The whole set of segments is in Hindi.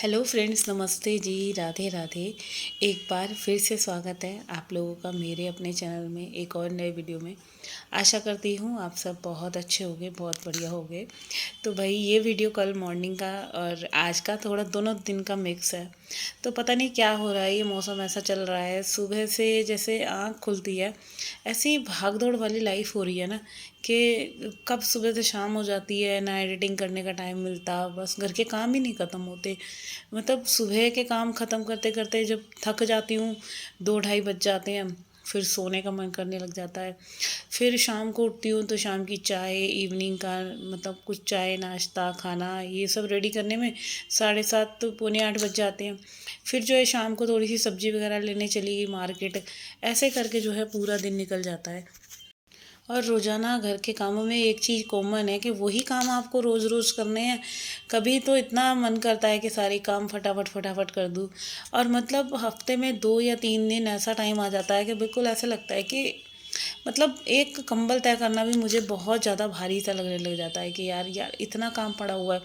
हेलो फ्रेंड्स, नमस्ते जी, राधे राधे। एक बार फिर से स्वागत है आप लोगों का मेरे अपने चैनल में एक और नए वीडियो में। आशा करती हूँ आप सब बहुत अच्छे होंगे, बहुत बढ़िया होंगे। तो भाई ये वीडियो कल मॉर्निंग का और आज का थोड़ा दोनों दिन का मिक्स है। तो पता नहीं क्या हो रहा है, ये मौसम ऐसा चल रहा है, सुबह से जैसे आँख खुलती है ऐसी भाग दौड़ वाली लाइफ हो रही है ना कि कब सुबह से शाम हो जाती है, ना एडिटिंग करने का टाइम मिलता, बस घर के काम ही नहीं ख़त्म होते। मतलब सुबह के काम ख़त्म करते करते जब थक जाती हूँ 2 ढाई बज जाते हैं, फिर सोने का मन करने लग जाता है। फिर शाम को उठती हूँ तो शाम की चाय, इवनिंग का मतलब कुछ चाय नाश्ता खाना ये सब रेडी करने में 7:30 तो पौने 8 बज जाते हैं। फिर जो है शाम को थोड़ी सी सब्जी वगैरह लेने चली गई मार्केट, ऐसे करके जो है पूरा दिन निकल जाता है। और रोज़ाना घर के कामों में एक चीज़ कॉमन है कि वही काम आपको रोज़ रोज़ करने हैं। कभी तो इतना मन करता है कि सारे काम फटाफट फटाफट कर दूँ, और मतलब हफ्ते में 2 या 3 दिन ऐसा टाइम आ जाता है कि बिल्कुल ऐसा लगता है कि मतलब एक कंबल तय करना भी मुझे बहुत ज़्यादा भारी सा लगने लग जाता है कि यार यार इतना काम पड़ा हुआ है।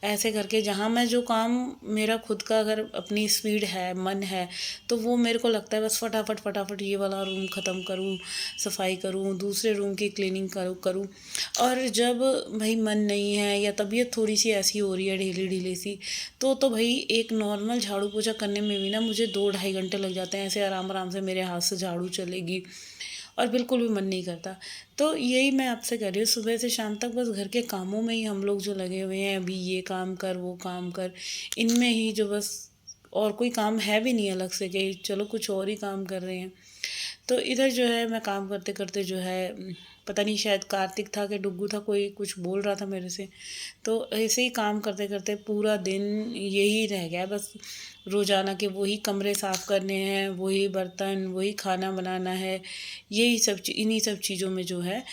ऐसे करके जहाँ मैं जो काम मेरा खुद का अगर अपनी स्पीड है, मन है, तो वो मेरे को लगता है बस फटाफट फटाफट ये वाला रूम ख़त्म करूँ, सफाई करूँ, दूसरे रूम की क्लीनिंग करूँ। और जब भाई मन नहीं है या तबीयत थोड़ी सी ऐसी हो रही है ढीली ढीली सी, तो भाई एक नॉर्मल झाड़ू पोछा करने में भी ना मुझे 2 ढाई घंटे लग जाते हैं। ऐसे आराम आराम से मेरे हाथ से झाड़ू चलेगी और बिल्कुल भी मन नहीं करता। तो यही मैं आपसे कह रही हूँ, सुबह से शाम तक बस घर के कामों में ही हम लोग जो लगे हुए हैं, अभी ये काम कर वो काम कर, इनमें ही जो बस, और कोई काम है भी नहीं अलग से कि चलो कुछ और ही काम कर रहे हैं। तो इधर जो है मैं काम करते करते जो है पता नहीं शायद कार्तिक था कि डुग्गू था, कोई कुछ बोल रहा था मेरे से। तो ऐसे ही काम करते करते पूरा दिन यही रह गया बस। रोज़ाना के वही कमरे साफ़ करने हैं, वही बर्तन, वही खाना बनाना है। यही सब इन्हीं सब चीज़ों में जो है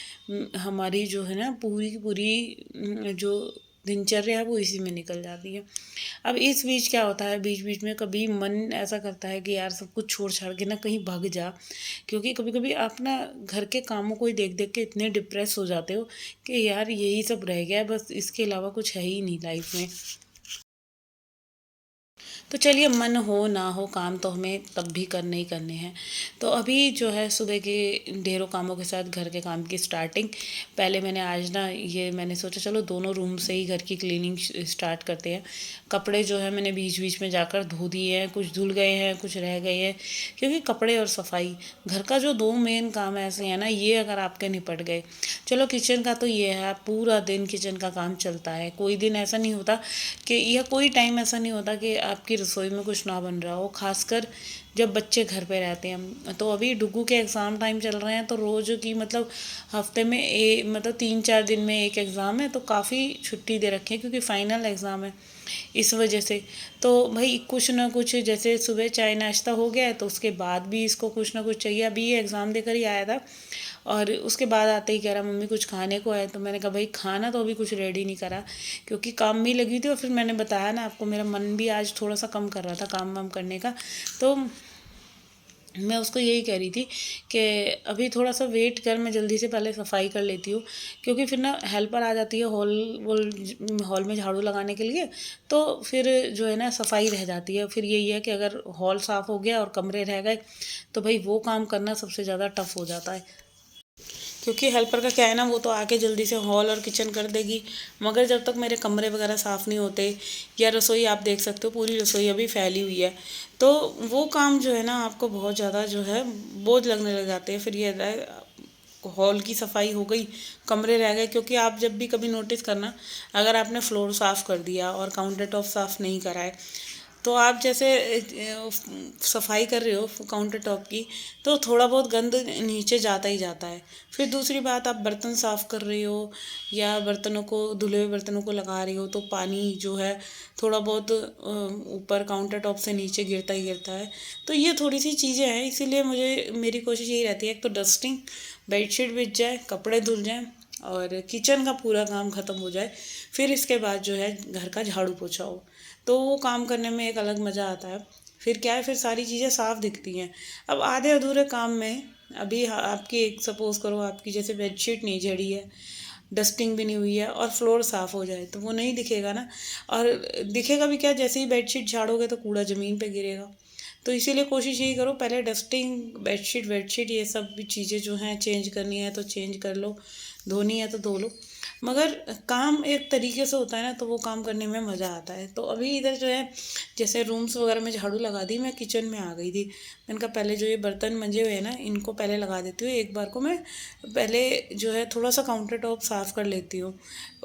हमारी जो है ना पूरी की पूरी जो दिनचर्या है वो इसी में निकल जाती है। अब इस बीच क्या होता है, बीच बीच में कभी मन ऐसा करता है कि यार सब कुछ छोड़ छाड़ के ना कहीं भाग जा। क्योंकि कभी कभी आप ना घर के कामों को ही देख देख के इतने डिप्रेस हो जाते हो कि यार यही सब रह गया है बस, इसके अलावा कुछ है ही नहीं लाइफ में। तो चलिए, मन हो ना हो काम तो हमें तब भी करने ही करने हैं। तो अभी जो है सुबह के ढेरों कामों के साथ घर के काम की स्टार्टिंग। पहले मैंने आज ना ये मैंने सोचा चलो दोनों रूम से ही घर की क्लीनिंग स्टार्ट करते हैं। कपड़े जो है मैंने बीच बीच में जाकर धो दिए हैं, कुछ धुल गए हैं कुछ रह गए हैं। क्योंकि कपड़े और सफाई घर का जो दो मेन काम ऐसे हैं ना, ये अगर आपके निपट गए, चलो किचन का तो ये है पूरा दिन किचन का काम चलता है। कोई दिन ऐसा नहीं होता कि, या कोई टाइम ऐसा नहीं होता कि आपकी रसोई में कुछ ना बन रहा हो, खासकर जब बच्चे घर पे रहते हैं। तो अभी डुग्गू के एग्ज़ाम टाइम चल रहे हैं, तो रोज़ की मतलब हफ्ते में मतलब 3 4 दिन में एक एग्ज़ाम है, तो काफ़ी छुट्टी दे रखी है क्योंकि फ़ाइनल एग्ज़ाम है इस वजह से। तो भाई कुछ ना कुछ, जैसे सुबह चाय नाश्ता हो गया है तो उसके बाद भी इसको कुछ ना कुछ चाहिए। अभी ये एग्ज़ाम देकर ही आया था और उसके बाद आते ही कह रहा मम्मी कुछ खाने को है। तो मैंने कहा भाई खाना तो अभी कुछ रेडी नहीं करा क्योंकि काम में लगी थी। और फिर मैंने बताया ना आपको, मेरा मन भी आज थोड़ा सा कम कर रहा था काम वाम करने का। तो मैं उसको यही कह रही थी कि अभी थोड़ा सा वेट कर, मैं जल्दी से पहले सफाई कर लेती हूँ। क्योंकि फिर ना हेल्पर आ जाती है हॉल में झाड़ू लगाने के लिए, तो फिर जो है ना सफाई रह जाती है। फिर यही है कि अगर हॉल साफ़ हो गया और कमरे रह गए तो भाई वो काम करना सबसे ज़्यादा टफ हो जाता है। क्योंकि हेल्पर का क्या है ना, वो तो आके जल्दी से हॉल और किचन कर देगी, मगर जब तक मेरे कमरे वगैरह साफ़ नहीं होते, या रसोई आप देख सकते हो पूरी रसोई अभी फैली हुई है, तो वो काम जो है ना आपको बहुत ज़्यादा जो है बोझ लगने लग जाते हैं। फिर ये हॉल की सफाई हो गई, कमरे रह गए। क्योंकि आप जब भी कभी नोटिस करना, अगर आपने फ्लोर साफ़ कर दिया और काउंटर टॉप साफ़ नहीं करा है, तो आप जैसे सफाई कर रहे हो काउंटर टॉप की, तो थोड़ा बहुत गंद नीचे जाता ही जाता है। फिर दूसरी बात, आप बर्तन साफ़ कर रहे हो या बर्तनों को, धुले हुए बर्तनों को लगा रही हो, तो पानी जो है थोड़ा बहुत ऊपर काउंटर टॉप से नीचे गिरता ही गिरता है। तो ये थोड़ी सी चीज़ें हैं, इसीलिए मुझे मेरी कोशिश यही रहती है, एक तो डस्टिंग, बेडशीट बिछ जाए, कपड़े धुल जाएँ और किचन का पूरा काम ख़त्म हो जाए। फिर इसके बाद जो है घर का झाड़ू पोछा हो, तो वो काम करने में एक अलग मज़ा आता है। फिर क्या है, फिर सारी चीज़ें साफ़ दिखती हैं। अब आधे अधूरे काम में, अभी आपकी एक सपोज़ करो आपकी जैसे बेडशीट नहीं झड़ी है, डस्टिंग भी नहीं हुई है और फ्लोर साफ़ हो जाए तो वो नहीं दिखेगा ना। और दिखेगा भी क्या, जैसे ही बेडशीट झाड़ोगे तो कूड़ा ज़मीन पे गिरेगा। तो इसीलिए कोशिश यही करो, पहले डस्टिंग, बेडशीट वेडशीट ये सब भी चीज़ें जो हैं चेंज करनी है तो चेंज कर लो, धोनी है तो धो लो। मगर काम एक तरीके से होता है ना तो वो काम करने में मज़ा आता है। तो अभी इधर जो है जैसे रूम्स वगैरह में झाड़ू लगा दी, मैं किचन में आ गई थी। मैंने कहा पहले जो ये बर्तन मंजे हुए हैं ना इनको पहले लगा देती हूँ एक बार को। मैं पहले जो है थोड़ा सा काउंटर टॉप साफ़ कर लेती हूँ,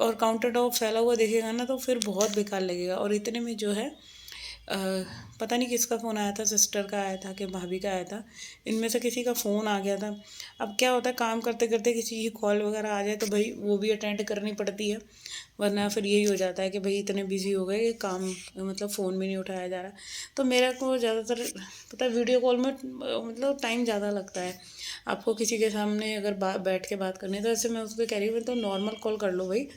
और काउंटर टॉप फैला हुआ दिखेगा ना तो फिर बहुत बेकार लगेगा। और इतने में जो है अ, पता नहीं किसका फ़ोन आया था, सिस्टर का आया था कि भाभी का आया था, इनमें से किसी का फ़ोन आ गया था। अब क्या होता है, काम करते करते किसी की कॉल वगैरह आ जाए तो भाई वो भी अटेंड करनी पड़ती है, वरना फिर यही हो जाता है कि भाई इतने बिजी हो गए कि काम मतलब फ़ोन भी नहीं उठाया जा रहा। तो मेरा को ज़्यादातर पता है वीडियो कॉल में मतलब टाइम ज़्यादा लगता है। आपको किसी के सामने अगर बैठ के बात करनी है तो ऐसे मैं उसको कह रही हूँ तो नॉर्मल कॉल कर लो भाई।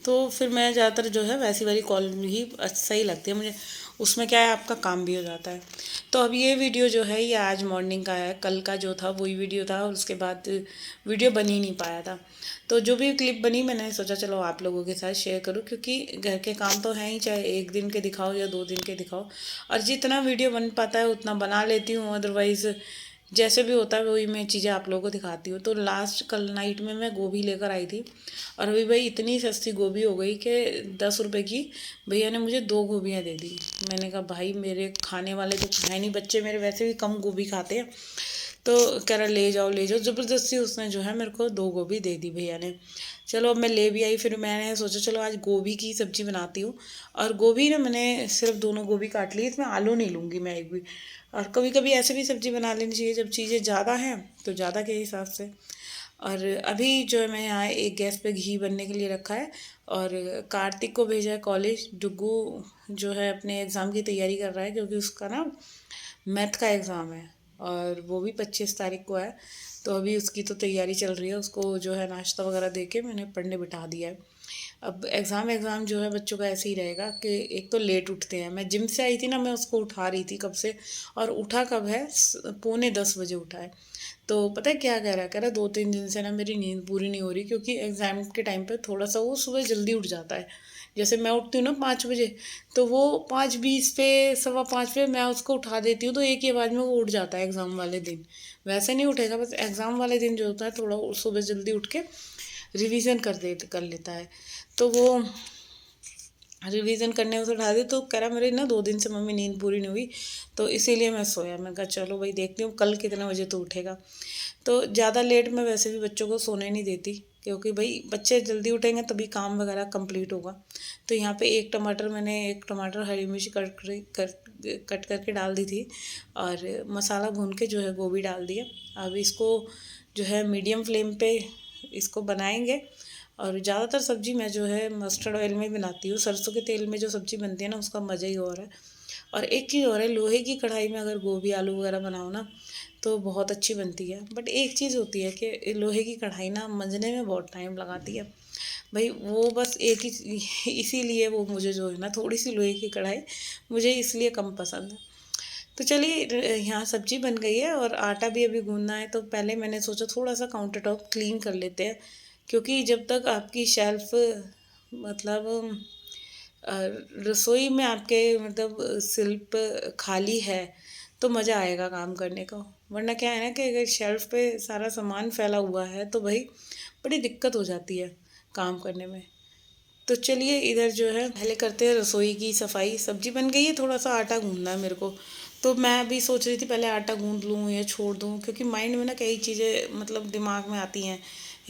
तो फिर मैं ज़्यादातर जो है वैसी वाली कॉल ही सही लगती है मुझे, उसमें क्या है आपका काम भी हो जाता है। तो अब ये वीडियो जो है ये आज मॉर्निंग का है, कल का जो था वही वीडियो था और उसके बाद वीडियो बन ही नहीं पाया था। तो जो भी क्लिप बनी मैंने सोचा चलो आप लोगों के साथ शेयर करूँ, क्योंकि घर के काम तो हैं ही, चाहे एक दिन के दिखाओ या 2 दिन के दिखाओ, और जितना वीडियो बन पाता है उतना बना लेती हूँ। अदरवाइज़ जैसे भी होता है वही मैं चीज़ें आप लोगों को दिखाती हूँ। तो लास्ट कल नाइट में मैं गोभी लेकर आई थी, और अभी भाई इतनी सस्ती गोभी हो गई कि 10 रुपये की भैया ने मुझे 2 गोभियाँ दे दी। मैंने कहा भाई मेरे खाने वाले तो है नहीं, बच्चे मेरे वैसे भी कम गोभी खाते हैं। तो कह रहा ले जाओ ले जाओ, ज़बरदस्ती उसने जो है मेरे को 2 गोभी दे दी भैया ने। चलो अब मैं ले भी आई, फिर मैंने सोचा चलो आज गोभी की सब्ज़ी बनाती हूँ। और गोभी ना मैंने सिर्फ दोनों गोभी काट ली, इसमें आलू नहीं लूँगी मैं एक भी। और कभी कभी ऐसे भी सब्ज़ी बना लेनी चाहिए जब चीज़ें ज़्यादा हैं तो ज़्यादा के हिसाब से। और अभी जो है मैं यहाँ एक गैस पे घी बनने के लिए रखा है, और कार्तिक को भेजा है कॉलेज। डुग्गू जो है अपने एग्ज़ाम की तैयारी कर रहा है, क्योंकि उसका ना मैथ का एग्ज़ाम है और वो भी 25 तारीख को है। तो अभी उसकी तो तैयारी चल रही है, उसको जो है नाश्ता वगैरह दे के मैंने पढ़ने बिठा दिया है। अब एग्ज़ाम जो है बच्चों का ऐसे ही रहेगा कि एक तो लेट उठते हैं। मैं जिम से आई थी ना, मैं उसको उठा रही थी कब से, और उठा कब है, 9:45 उठा है। तो पता है क्या कह रहा है 2-3 दिन से ना मेरी नींद पूरी नहीं हो रही, क्योंकि एग्ज़ाम के टाइम पे थोड़ा सा वो सुबह जल्दी उठ जाता है। जैसे मैं उठती हूँ ना 5 बजे, तो वो 5:20 पे, 5:15 पे मैं उसको उठा देती हूँ तो एक ही आवाज़ में वो उठ जाता है एग्ज़ाम वाले दिन। वैसे नहीं उठेगा, बस एग्ज़ाम वाले दिन जो होता है थोड़ा सुबह जल्दी उठ के रिवीजन कर लेता है। तो वो रिवीजन करने उसे उठा दी तो कह रहा मेरी ना 2 दिन से मम्मी नींद पूरी नहीं हुई, तो इसीलिए मैं सोया। मैं कहा चलो भाई देखती हूँ कल कितने बजे तो उठेगा। तो ज़्यादा लेट मैं वैसे भी बच्चों को सोने नहीं देती, क्योंकि भाई बच्चे जल्दी उठेंगे तभी काम वगैरह कंप्लीट होगा। तो यहाँ पे एक टमाटर हरी मिर्च कट करके डाल दी थी, और मसाला भून के जो है गोभी डाल दिया। अब इसको जो है मीडियम फ्लेम पे इसको बनाएंगे। और ज़्यादातर सब्ज़ी मैं जो है मस्टर्ड ऑयल में बनाती हूँ, सरसों के तेल में जो सब्ज़ी बनती है ना उसका मज़ा ही और है। और एक चीज़ और है, लोहे की कढ़ाई में अगर गोभी आलू वगैरह बनाओ ना तो बहुत अच्छी बनती है। बट एक चीज़ होती है कि लोहे की कढ़ाई ना मंजने में बहुत टाइम लगाती है भाई। वो बस एक ही इसीलिए वो मुझे जो है ना थोड़ी सी लोहे की कढ़ाई मुझे इसलिए कम पसंद है। तो चलिए यहाँ सब्जी बन गई है और आटा भी अभी गूंदना है। तो पहले मैंने सोचा थोड़ा सा काउंटर टॉप क्लीन कर लेते हैं, क्योंकि जब तक आपकी शेल्फ मतलब अ, रसोई में आपके मतलब शिल्प खाली है तो मज़ा आएगा काम करने का। वरना क्या है ना कि अगर शेल्फ पे सारा सामान फैला हुआ है तो भाई बड़ी दिक्कत हो जाती है काम करने में। तो चलिए इधर जो है पहले करते हैं रसोई की सफाई। सब्जी बन गई है, थोड़ा सा आटा गूंदना है मेरे को। तो मैं अभी सोच रही थी पहले आटा गूंद लूँ या छोड़ दूँ, क्योंकि माइंड में ना कई चीज़ें मतलब दिमाग में आती हैं,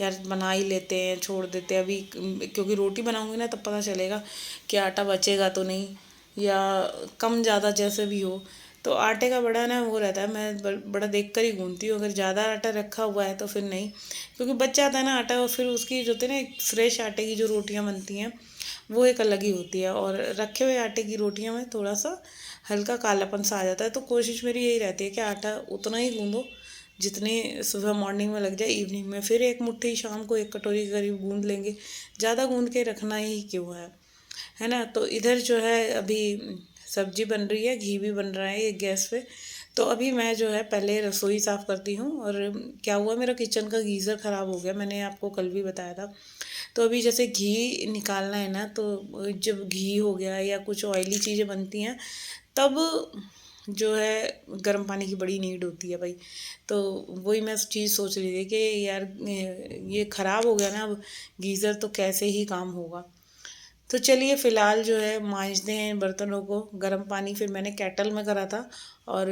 यार बना ही लेते हैं छोड़ देते हैं अभी, क्योंकि रोटी बनाऊँगी ना तब पता चलेगा कि आटा बचेगा तो नहीं, या कम ज़्यादा जैसे भी हो। तो आटे का बड़ा ना वो रहता है, मैं बड़ा देख कर ही गूंदती हूँ। अगर ज़्यादा आटा रखा हुआ है तो फिर नहीं, क्योंकि बच जाता है ना आटा, और फिर उसकी जो होती है ना एक फ्रेश आटे की जो रोटियाँ बनती हैं वो एक अलग ही होती है। और रखे हुए आटे की रोटियों में थोड़ा सा हल्का कालापन सा आ जाता है। तो कोशिश मेरी यही रहती है कि आटा उतना ही गूंदो जितनी सुबह मॉर्निंग में लग जाए, इवनिंग में फिर एक मुट्ठी शाम को 1 कटोरी के करीब गूंद लेंगे। ज़्यादा गूंद के रखना ही क्यों है ना। तो इधर जो है अभी सब्जी बन रही है, घी भी बन रहा है एक गैस पे। तो अभी मैं जो है पहले रसोई साफ़ करती हूँ। और क्या हुआ, मेरा किचन का गीज़र ख़राब हो गया, मैंने आपको कल भी बताया था। तो अभी जैसे घी निकालना है ना, तो जब घी हो गया या कुछ ऑयली चीज़ें बनती हैं, तब जो है गर्म पानी की बड़ी नीड होती है भाई। तो वही मैं चीज़ सोच रही थी कि यार ये ख़राब हो गया ना अब गीज़र, तो कैसे ही काम होगा। तो चलिए फ़िलहाल जो है मांजते हैं बर्तनों को। गर्म पानी फिर मैंने केटल में करा था, और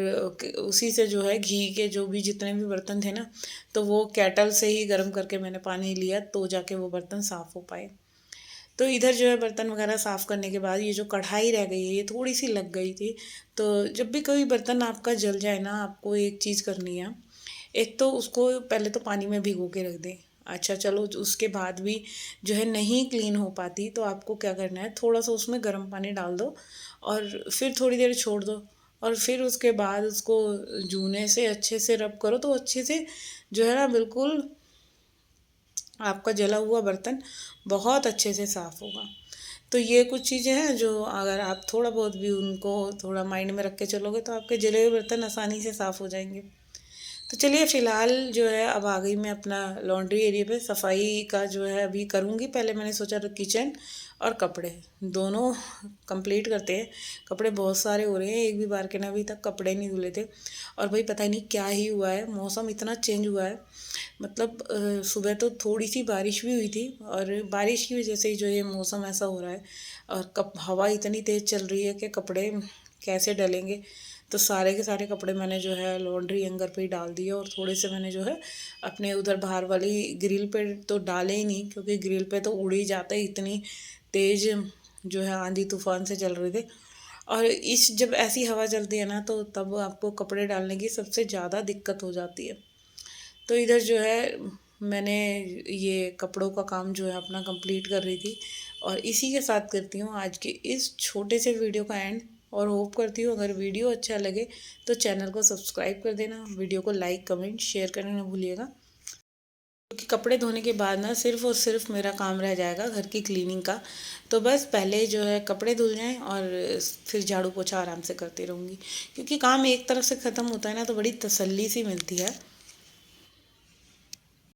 उसी से जो है घी के जो भी जितने भी बर्तन थे ना, तो वो केटल से ही गर्म करके मैंने पानी लिया, तो जाके वो बर्तन साफ़ हो पाए। तो इधर जो है बर्तन वगैरह साफ़ करने के बाद ये जो कढ़ाई रह गई है, ये थोड़ी सी लग गई थी। तो जब भी कोई बर्तन आपका जल जाए ना, आपको एक चीज़ करनी है। एक तो उसको पहले तो पानी में भिगो के रख दें। अच्छा चलो, उसके बाद भी जो है नहीं क्लीन हो पाती, तो आपको क्या करना है, थोड़ा सा उसमें गर्म पानी डाल दो और फिर थोड़ी देर छोड़ दो। और फिर उसके बाद उसको जूने से अच्छे से रब करो, तो अच्छे से जो है ना बिल्कुल आपका जला हुआ बर्तन बहुत अच्छे से साफ़ होगा। तो ये कुछ चीज़ें हैं जो अगर आप थोड़ा बहुत भी उनको थोड़ा माइंड में रख के चलोगे, तो आपके जले हुए बर्तन आसानी से साफ़ हो जाएंगे। तो चलिए फ़िलहाल जो है अब आ गई मैं अपना लॉन्ड्री एरिया पे। सफाई का जो है अभी करूँगी। पहले मैंने सोचा था किचन और कपड़े दोनों कंप्लीट करते हैं। कपड़े बहुत सारे हो रहे हैं, एक भी बार के ना अभी तक कपड़े नहीं धुले थे। और भाई पता नहीं क्या ही हुआ है, मौसम इतना चेंज हुआ है। मतलब सुबह तो थोड़ी सी बारिश भी हुई थी, और बारिश की वजह से ही जो ये मौसम ऐसा हो रहा है। और कब हवा इतनी तेज़ चल रही है कि कपड़े कैसे डलेंगे। तो सारे के सारे कपड़े मैंने जो है लॉन्ड्री हैंगर पे ही डाल दिए, और थोड़े से मैंने जो है अपने उधर बाहर वाली ग्रिल पे तो डाले ही नहीं, क्योंकि ग्रिल पे तो उड़ ही जाते, इतनी तेज़ जो है आंधी तूफान से चल रहे थे। और इस जब ऐसी हवा चलती है ना, तो तब आपको कपड़े डालने की सबसे ज़्यादा दिक्कत हो जाती है। तो इधर जो है मैंने ये कपड़ों का काम जो है अपना कंप्लीट कर रही थी, और इसी के साथ करती हूँ आज के इस छोटे से वीडियो का एंड। और होप करती हूँ अगर वीडियो अच्छा लगे तो चैनल को सब्सक्राइब कर देना, वीडियो को लाइक कमेंट शेयर करना ना भूलिएगा। क्योंकि कपड़े धोने के बाद ना सिर्फ़ और सिर्फ मेरा काम रह जाएगा घर की क्लीनिंग का। तो बस पहले जो है कपड़े धुल जाएं, और फिर झाड़ू पोछा आराम से करती रहूँगी। क्योंकि काम एक तरफ से ख़त्म होता है ना, तो बड़ी तसल्ली सी मिलती है।